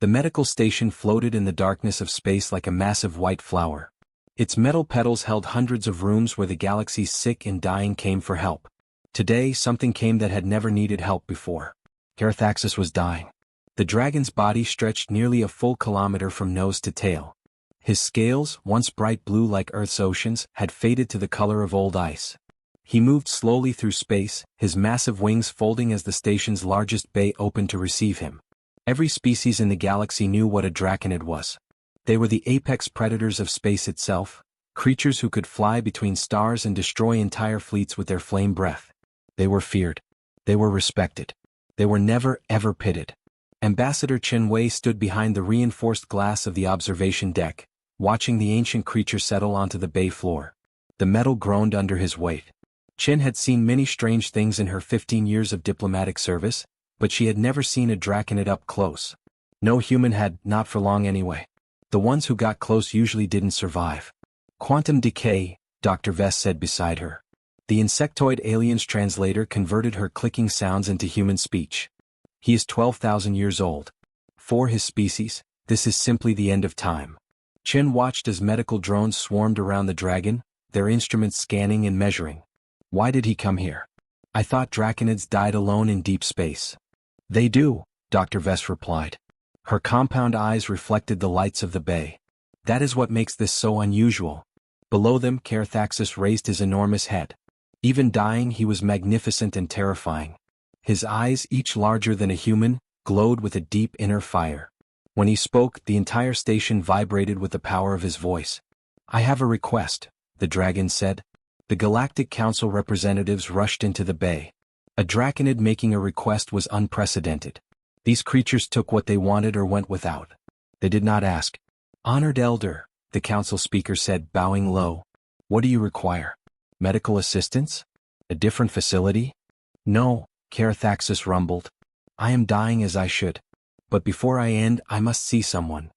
The medical station floated in the darkness of space like a massive white flower. Its metal petals held hundreds of rooms where the galaxy's sick and dying came for help. Today, something came that had never needed help before. Carathaxis was dying. The dragon's body stretched nearly a full kilometer from nose to tail. His scales, once bright blue like Earth's oceans, had faded to the color of old ice. He moved slowly through space, his massive wings folding as the station's largest bay opened to receive him. Every species in the galaxy knew what a draconid was. They were the apex predators of space itself, creatures who could fly between stars and destroy entire fleets with their flame breath. They were feared. They were respected. They were never, ever pitted. Ambassador Chen Wei stood behind the reinforced glass of the observation deck, watching the ancient creature settle onto the bay floor. The metal groaned under his weight. Chen had seen many strange things in her 15 years of diplomatic service, but she had never seen a draconid up close. No human had, not for long anyway. The ones who got close usually didn't survive. Quantum decay, Dr. Vess said beside her. The insectoid alien's translator converted her clicking sounds into human speech. He is 12,000 years old. For his species, this is simply the end of time. Chen watched as medical drones swarmed around the dragon, their instruments scanning and measuring. Why did he come here? I thought draconids died alone in deep space. They do, Dr. Vess replied. Her compound eyes reflected the lights of the bay. That is what makes this so unusual. Below them, Carathaxis raised his enormous head. Even dying, he was magnificent and terrifying. His eyes, each larger than a human, glowed with a deep inner fire. When he spoke, the entire station vibrated with the power of his voice. I have a request, the dragon said. The Galactic Council representatives rushed into the bay. A draconid making a request was unprecedented. These creatures took what they wanted or went without. They did not ask. Honored Elder, the council speaker said, bowing low. What do you require? Medical assistance? A different facility? No, Carathaxis rumbled. I am dying as I should. But before I end, I must see someone.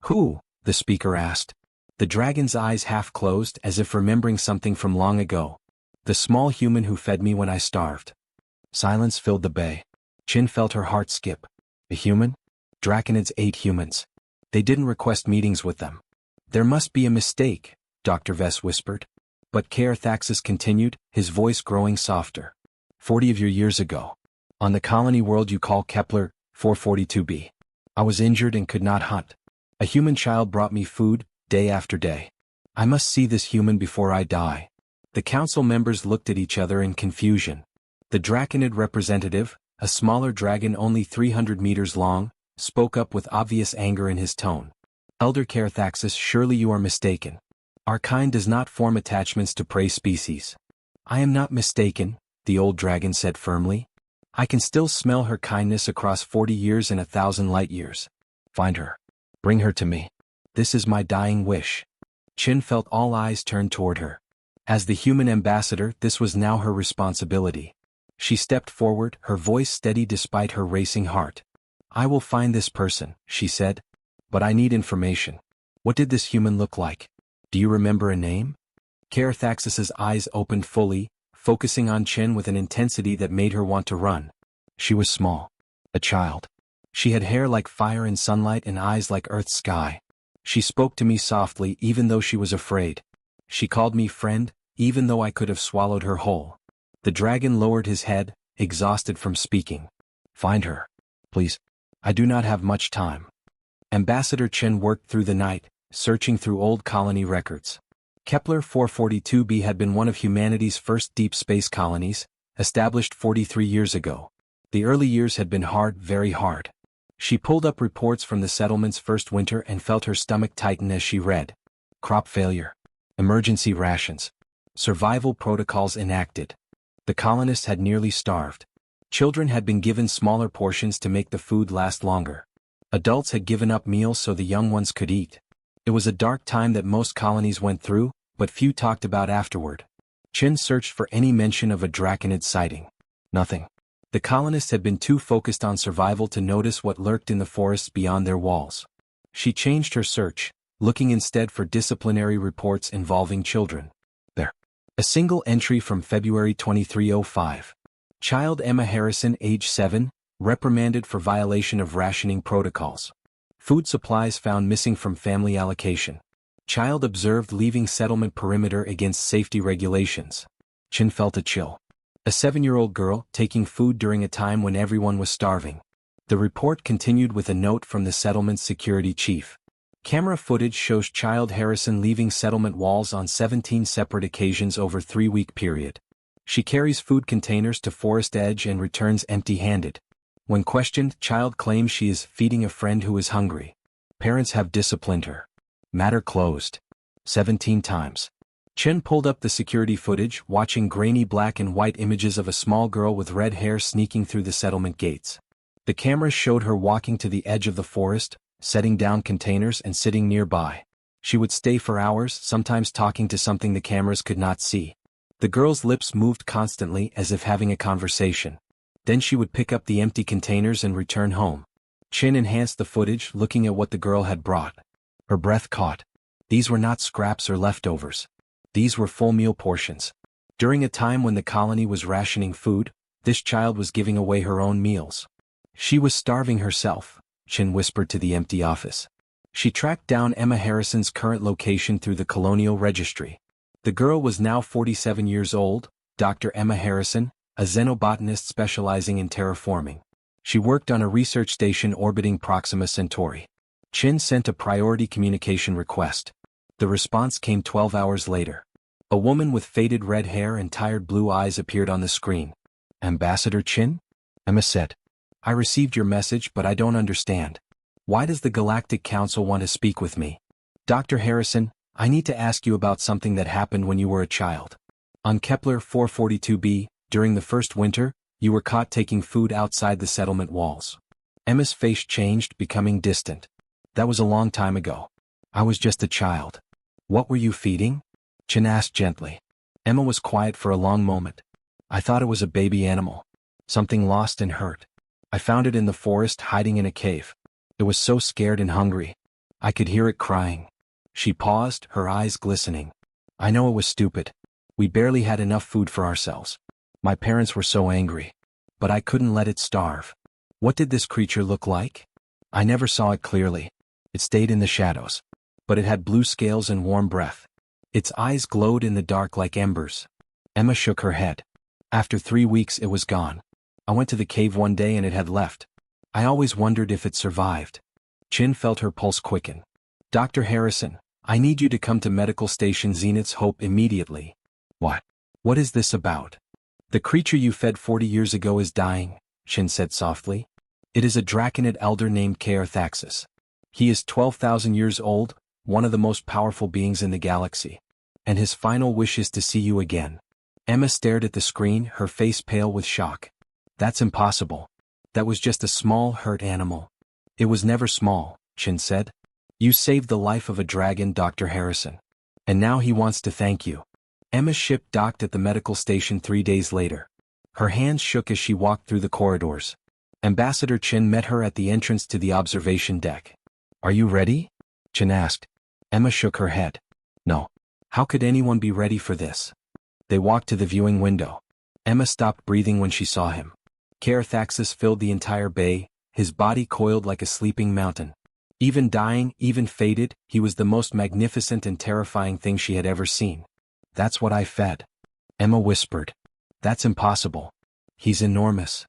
Who? The speaker asked. The dragon's eyes half closed as if remembering something from long ago. The small human who fed me when I starved. Silence filled the bay. Chin felt her heart skip. A human? Draconids ate humans. They didn't request meetings with them. There must be a mistake, Dr. Vess whispered. But Carathaxis continued, his voice growing softer. 40 of your years ago. On the colony world you call Kepler 442b. I was injured and could not hunt. A human child brought me food, day after day. I must see this human before I die. The council members looked at each other in confusion. The draconid representative, a smaller dragon only 300 meters long, spoke up with obvious anger in his tone. Elder Carathaxis, surely you are mistaken. Our kind does not form attachments to prey species. I am not mistaken, the old dragon said firmly. I can still smell her kindness across 40 years and 1,000 light years. Find her. Bring her to me. This is my dying wish. Chin felt all eyes turned toward her. As the human ambassador, this was now her responsibility. She stepped forward, her voice steady despite her racing heart. I will find this person, she said. But I need information. What did this human look like? Do you remember a name? Carathaxis's eyes opened fully, focusing on Chen with an intensity that made her want to run. She was small. A child. She had hair like fire and sunlight and eyes like Earth's sky. She spoke to me softly even though she was afraid. She called me friend, even though I could have swallowed her whole. The dragon lowered his head, exhausted from speaking. Find her. Please. I do not have much time. Ambassador Chen worked through the night, searching through old colony records. Kepler 442b had been one of humanity's first deep space colonies, established 43 years ago. The early years had been hard, very hard. She pulled up reports from the settlement's first winter and felt her stomach tighten as she read. Crop failure. Emergency rations. Survival protocols enacted. The colonists had nearly starved. Children had been given smaller portions to make the food last longer. Adults had given up meals so the young ones could eat. It was a dark time that most colonies went through, but few talked about afterward. Chin searched for any mention of a draconid sighting. Nothing. The colonists had been too focused on survival to notice what lurked in the forests beyond their walls. She changed her search, looking instead for disciplinary reports involving children. There. A single entry from February 2305. Child Emma Harrison, age 7, reprimanded for violation of rationing protocols. Food supplies found missing from family allocation. Child observed leaving settlement perimeter against safety regulations. Chin felt a chill. A 7-year-old girl taking food during a time when everyone was starving. The report continued with a note from the settlement's security chief. Camera footage shows child Harrison leaving settlement walls on 17 separate occasions over a 3-week period. She carries food containers to forest edge and returns empty-handed. When questioned, child claims she is feeding a friend who is hungry. Parents have disciplined her. Matter closed. 17 times. Chen pulled up the security footage, watching grainy black and white images of a small girl with red hair sneaking through the settlement gates. The camera showed her walking to the edge of the forest, setting down containers and sitting nearby. She would stay for hours, sometimes talking to something the cameras could not see. The girl's lips moved constantly as if having a conversation. Then she would pick up the empty containers and return home. Chin enhanced the footage, looking at what the girl had brought. Her breath caught. These were not scraps or leftovers. These were full meal portions. During a time when the colony was rationing food, this child was giving away her own meals. She was starving herself, Chin whispered to the empty office. She tracked down Emma Harrison's current location through the colonial registry. The girl was now 47 years old, Dr. Emma Harrison, a xenobotanist specializing in terraforming. She worked on a research station orbiting Proxima Centauri. Chin sent a priority communication request. The response came 12 hours later. A woman with faded red hair and tired blue eyes appeared on the screen. Ambassador Chin? Emma said. I received your message, but I don't understand. Why does the Galactic Council want to speak with me? Dr. Harrison, I need to ask you about something that happened when you were a child. On Kepler 442b, during the first winter, you were caught taking food outside the settlement walls. Emma's face changed, becoming distant. That was a long time ago. I was just a child. What were you feeding? Chin asked gently. Emma was quiet for a long moment. I thought it was a baby animal. Something lost and hurt. I found it in the forest, hiding in a cave. It was so scared and hungry. I could hear it crying. She paused, her eyes glistening. I know it was stupid. We barely had enough food for ourselves. My parents were so angry. But I couldn't let it starve. What did this creature look like? I never saw it clearly. It stayed in the shadows. But it had blue scales and warm breath. Its eyes glowed in the dark like embers. Emma shook her head. After 3 weeks it was gone. I went to the cave one day and it had left. I always wondered if it survived. Chin felt her pulse quicken. Dr. Harrison, I need you to come to Medical Station Zenith's Hope immediately. What? What is this about? The creature you fed 40 years ago is dying, Chin said softly. It is a draconid elder named Kaerthaxis. He is 12,000 years old, one of the most powerful beings in the galaxy. And his final wish is to see you again. Emma stared at the screen, her face pale with shock. That's impossible. That was just a small, hurt animal. It was never small, Chin said. You saved the life of a dragon, Dr. Harrison. And now he wants to thank you. Emma's ship docked at the medical station 3 days later. Her hands shook as she walked through the corridors. Ambassador Chin met her at the entrance to the observation deck. Are you ready? Chin asked. Emma shook her head. No. How could anyone be ready for this? They walked to the viewing window. Emma stopped breathing when she saw him. Kaerthaxis filled the entire bay, his body coiled like a sleeping mountain. Even dying, even faded, he was the most magnificent and terrifying thing she had ever seen. That's what I fed. Emma whispered. That's impossible. He's enormous.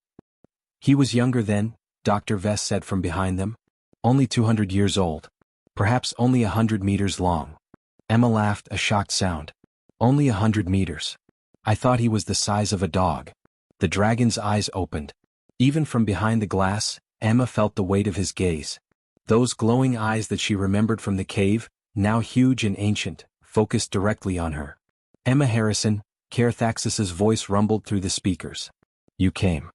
He was younger then, Dr. Vess said from behind them. Only 200 years old. Perhaps only 100 meters long. Emma laughed, a shocked sound. Only 100 meters. I thought he was the size of a dog. The dragon's eyes opened. Even from behind the glass, Emma felt the weight of his gaze. Those glowing eyes that she remembered from the cave, now huge and ancient, focused directly on her. Emma Harrison, Kaerthaxis's voice rumbled through the speakers. You came.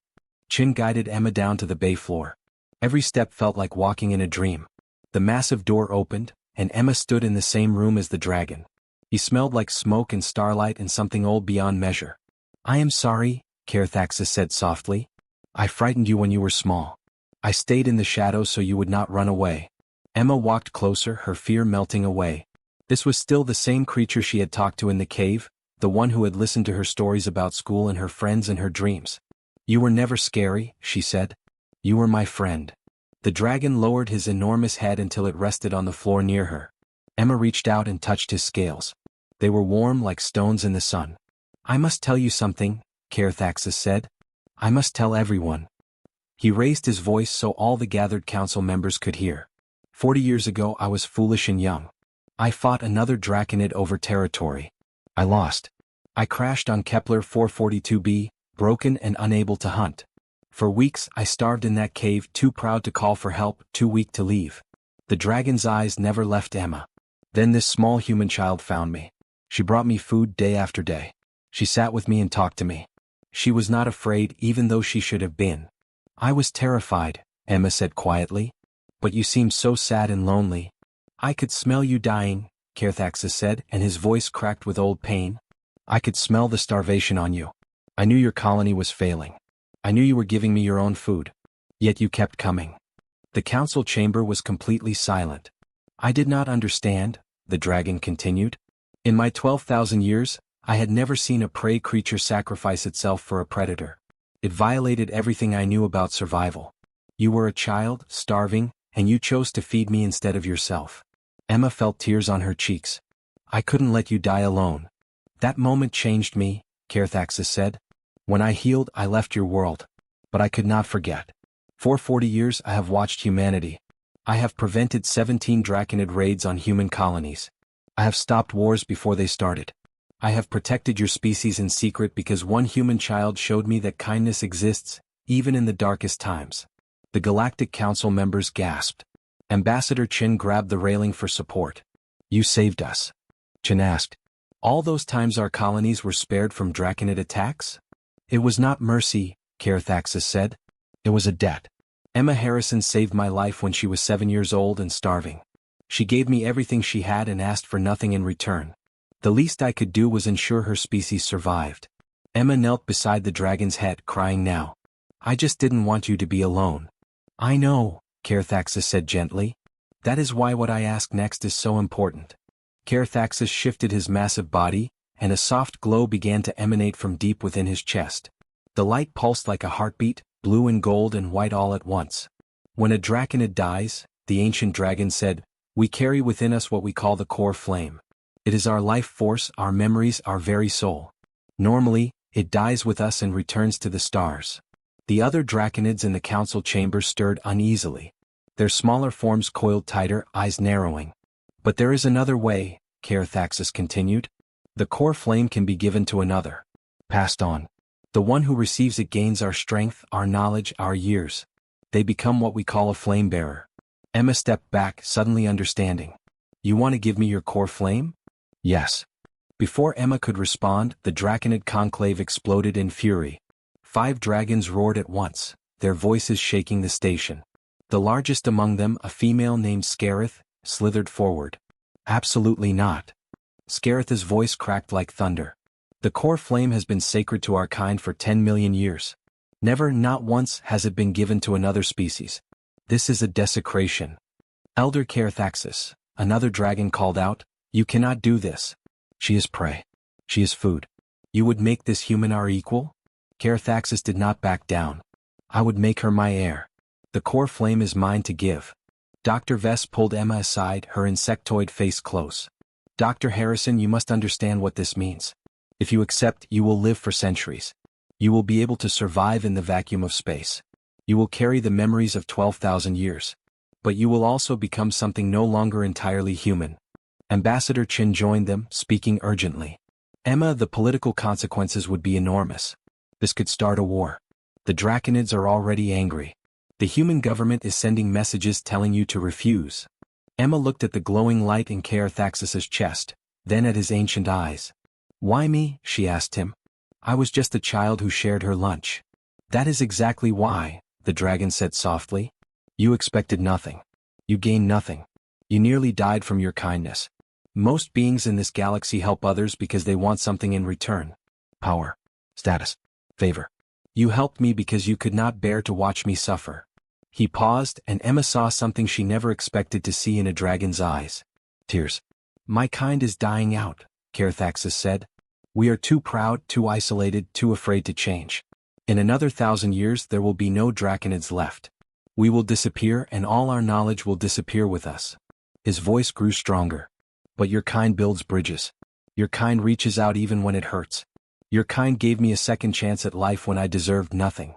Chin guided Emma down to the bay floor. Every step felt like walking in a dream. The massive door opened, and Emma stood in the same room as the dragon. He smelled like smoke and starlight and something old beyond measure. I am sorry, Kaerthaxis said softly. I frightened you when you were small. I stayed in the shadows so you would not run away. Emma walked closer, her fear melting away. This was still the same creature she had talked to in the cave, the one who had listened to her stories about school and her friends and her dreams. You were never scary, she said. You were my friend. The dragon lowered his enormous head until it rested on the floor near her. Emma reached out and touched his scales. They were warm like stones in the sun. "I must tell you something," Carathaxis said. "I must tell everyone." He raised his voice so all the gathered council members could hear. 40 years ago I was foolish and young. I fought another draconid over territory. I lost. I crashed on Kepler 442b, broken and unable to hunt. For weeks I starved in that cave, too proud to call for help, too weak to leave. The dragon's eyes never left Emma. Then this small human child found me. She brought me food day after day. She sat with me and talked to me. She was not afraid, even though she should have been. "I was terrified," Emma said quietly. "But you seemed so sad and lonely." "I could smell you dying," Carathaxis said, and his voice cracked with old pain. "I could smell the starvation on you. I knew your colony was failing. I knew you were giving me your own food. Yet you kept coming." The council chamber was completely silent. "I did not understand," the dragon continued. "In my 12,000 years, I had never seen a prey creature sacrifice itself for a predator. It violated everything I knew about survival. You were a child, starving, and you chose to feed me instead of yourself." Emma felt tears on her cheeks. "I couldn't let you die alone. That moment changed me," Carathaxis said. "When I healed, I left your world. But I could not forget. For 40 years I have watched humanity. I have prevented 17 draconid raids on human colonies. I have stopped wars before they started. I have protected your species in secret because one human child showed me that kindness exists, even in the darkest times." The Galactic Council members gasped. Ambassador Chin grabbed the railing for support. "You saved us," Chin asked. "All those times our colonies were spared from draconid attacks?" "It was not mercy," Carathaxis said. "It was a debt. Emma Harrison saved my life when she was 7 years old and starving. She gave me everything she had and asked for nothing in return. The least I could do was ensure her species survived." Emma knelt beside the dragon's head, crying now. "I just didn't want you to be alone." "I know," Carathaxis said gently. "That is why what I ask next is so important." Carathaxis shifted his massive body, and a soft glow began to emanate from deep within his chest. The light pulsed like a heartbeat, blue and gold and white all at once. "When a draconid dies," the ancient dragon said, "we carry within us what we call the core flame. It is our life force, our memories, our very soul. Normally, it dies with us and returns to the stars." The other draconids in the council chamber stirred uneasily. Their smaller forms coiled tighter, eyes narrowing. "But there is another way," Carathaxis continued. "The core flame can be given to another. Passed on. The one who receives it gains our strength, our knowledge, our years. They become what we call a flame bearer." Emma stepped back, suddenly understanding. "You want to give me your core flame?" "Yes." Before Emma could respond, the draconid conclave exploded in fury. 5 dragons roared at once, their voices shaking the station. The largest among them, a female named Scarith, slithered forward. "Absolutely not." Scarith's voice cracked like thunder. "The core flame has been sacred to our kind for 10 million years. Never, not once, has it been given to another species. This is a desecration." "Elder Carathaxis," another dragon called out, "you cannot do this. She is prey. She is food. You would make this human our equal?" Carathaxis did not back down. "I would make her my heir. The core flame is mine to give." Dr. Vess pulled Emma aside, her insectoid face close. "Dr. Harrison, you must understand what this means. If you accept, you will live for centuries. You will be able to survive in the vacuum of space. You will carry the memories of 12,000 years. But you will also become something no longer entirely human." Ambassador Chin joined them, speaking urgently. "Emma, the political consequences would be enormous. This could start a war. The draconids are already angry. The human government is sending messages telling you to refuse." Emma looked at the glowing light in Carathaxis's chest, then at his ancient eyes. "Why me?" she asked him. "I was just a child who shared her lunch." "That is exactly why," the dragon said softly. "You expected nothing. You gained nothing. You nearly died from your kindness. Most beings in this galaxy help others because they want something in return. Power. Status. Favor. You helped me because you could not bear to watch me suffer." He paused, and Emma saw something she never expected to see in a dragon's eyes. Tears. "My kind is dying out," Carathaxis said. "We are too proud, too isolated, too afraid to change. In another 1,000 years there will be no draconids left. We will disappear and all our knowledge will disappear with us. His voice grew stronger. But your kind builds bridges. Your kind reaches out even when it hurts. Your kind gave me a second chance at life when I deserved nothing.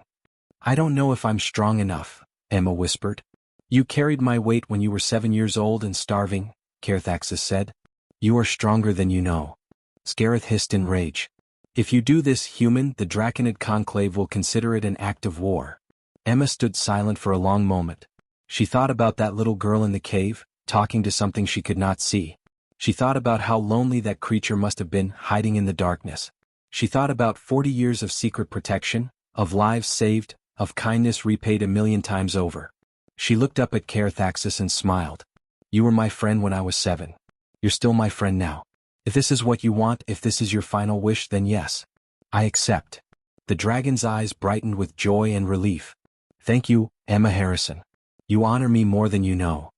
I don't know if I'm strong enough, Emma whispered. You carried my weight when you were 7 years old and starving, Carathaxis said. You are stronger than you know. Scarith hissed in rage. If you do this, human, the Draconid Conclave will consider it an act of war. Emma stood silent for a long moment. She thought about that little girl in the cave, talking to something she could not see. She thought about how lonely that creature must have been, hiding in the darkness. She thought about 40 years of secret protection, of lives saved, of kindness repaid 1,000,000 times over. She looked up at Carathaxis and smiled. You were my friend when I was 7. You're still my friend now. If this is what you want, if this is your final wish, then yes. I accept. The dragon's eyes brightened with joy and relief. Thank you, Emma Harrison. You honor me more than you know.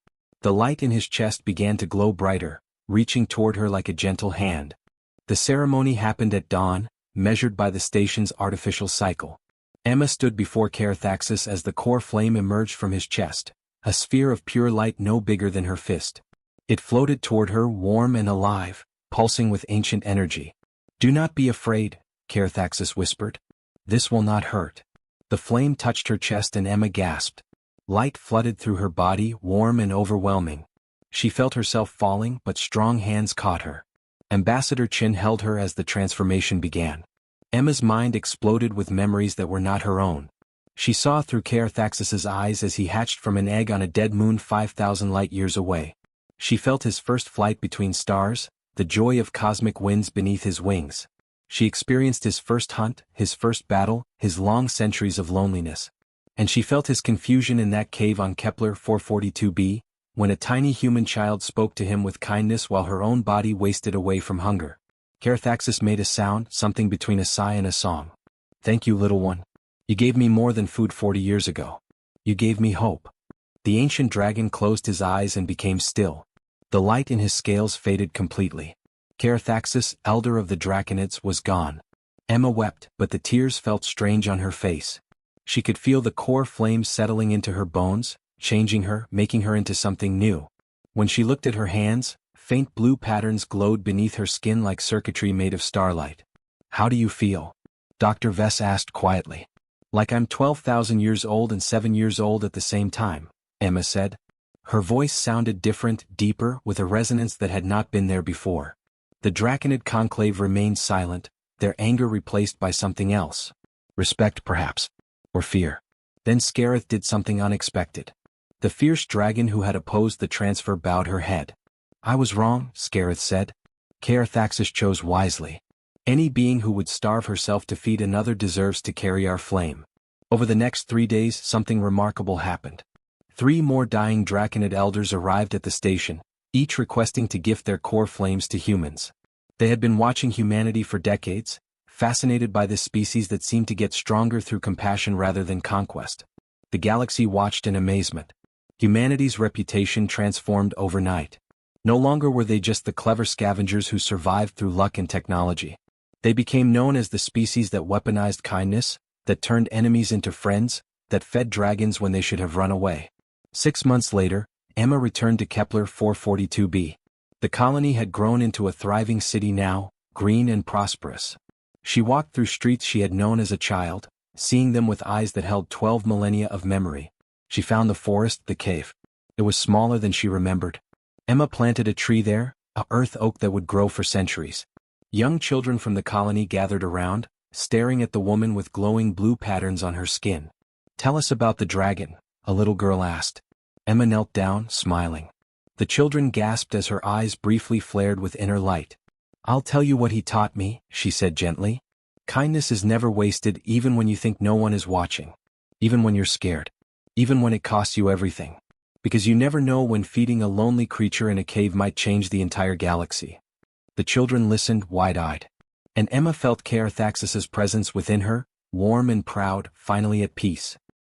The light in his chest began to glow brighter, reaching toward her like a gentle hand. The ceremony happened at dawn, measured by the station's artificial cycle. Emma stood before Carathaxis as the core flame emerged from his chest, a sphere of pure light no bigger than her fist. It floated toward her, warm and alive, pulsing with ancient energy. Do not be afraid, Carathaxis whispered. This will not hurt. The flame touched her chest and Emma gasped. Light flooded through her body, warm and overwhelming. She felt herself falling, but strong hands caught her. Ambassador Chin held her as the transformation began. Emma's mind exploded with memories that were not her own. She saw through Carathaxis's eyes as he hatched from an egg on a dead moon 5,000 light-years away. She felt his first flight between stars, the joy of cosmic winds beneath his wings. She experienced his first hunt, his first battle, his long centuries of loneliness. And she felt his confusion in that cave on Kepler 442b, when a tiny human child spoke to him with kindness while her own body wasted away from hunger. Carathaxis made a sound, something between a sigh and a song. Thank you, little one. You gave me more than food 40 years ago. You gave me hope. The ancient dragon closed his eyes and became still. The light in his scales faded completely. Carathaxis, elder of the Draconids, was gone. Emma wept, but the tears felt strange on her face. She could feel the core flame settling into her bones, changing her, making her into something new. When she looked at her hands, faint blue patterns glowed beneath her skin like circuitry made of starlight. How do you feel? Dr. Vess asked quietly. Like I'm 12,000 years old and 7 years old at the same time, Emma said. Her voice sounded different, deeper, with a resonance that had not been there before. The Draconid Conclave remained silent, their anger replaced by something else. Respect, perhaps. Or fear. Then Scarith did something unexpected. The fierce dragon who had opposed the transfer bowed her head. I was wrong, Scarith said. Carathaxis chose wisely. Any being who would starve herself to feed another deserves to carry our flame. Over the next 3 days, something remarkable happened. 3 more dying Draconid elders arrived at the station, each requesting to gift their core flames to humans. They had been watching humanity for decades, fascinated by this species that seemed to get stronger through compassion rather than conquest. The galaxy watched in amazement. Humanity's reputation transformed overnight. No longer were they just the clever scavengers who survived through luck and technology. They became known as the species that weaponized kindness, that turned enemies into friends, that fed dragons when they should have run away. 6 months later, Emma returned to Kepler 442b. The colony had grown into a thriving city now, green and prosperous. She walked through streets she had known as a child, seeing them with eyes that held 12 millennia of memory. She found the forest, the cave. It was smaller than she remembered. Emma planted a tree there, a earth oak that would grow for centuries. Young children from the colony gathered around, staring at the woman with glowing blue patterns on her skin. Tell us about the dragon, a little girl asked. Emma knelt down, smiling. The children gasped as her eyes briefly flared with inner light. I'll tell you what he taught me, she said gently. Kindness is never wasted, even when you think no one is watching. Even when you're scared. Even when it costs you everything. Because you never know when feeding a lonely creature in a cave might change the entire galaxy. The children listened, wide-eyed. And Emma felt Carathaxis's presence within her, warm and proud, finally at peace.